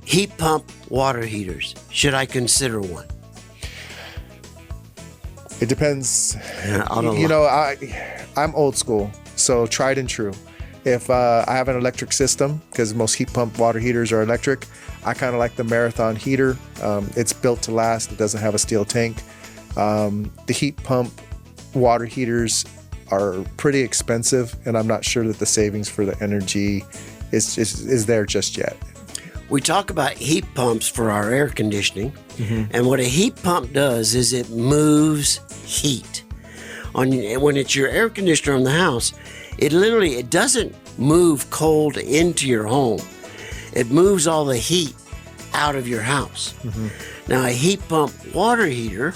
Heat pump water heaters. Should I consider one? It depends. I don't You know, I'm old school, so tried and true. If I have an electric system, because most heat pump water heaters are electric, I kind of like the Marathon heater. It's built to last. It doesn't have a steel tank. The heat pump water heaters are pretty expensive, and I'm not sure that the savings for the energy is there just yet. We talk about heat pumps for our air conditioning, and what a heat pump does is it moves heat. When it's your air conditioner in the house, it doesn't move cold into your home. It moves all the heat out of your house. Now, a heat pump water heater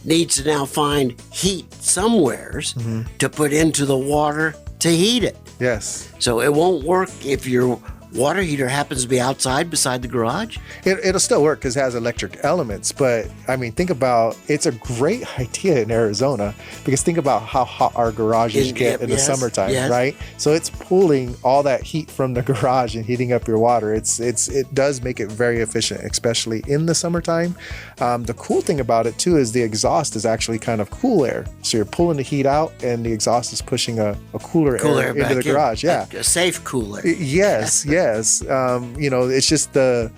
needs to now find heat somewheres to put into the water to heat it. Yes. So it won't work if your water heater happens to be outside beside the garage. It'll still work because it has electric elements, but I mean, think about, it's a great idea in Arizona, because think about how hot our garages get in the summertime, right? So it's pulling all that heat from the garage and heating up your water. It does make it very efficient, especially in the summertime. The cool thing about it too is the exhaust is actually kind of cool air. So you're pulling the heat out and the exhaust is pushing a cooler air into the garage. Yeah. A safe cooler. Yes. Yes. You know, it's just the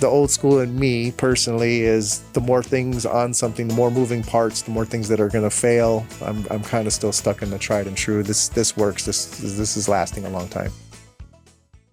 old school in me personally is the more things on something, the more moving parts, the more things that are going to fail. I'm kind of still stuck in the tried and true. This works. This is lasting a long time.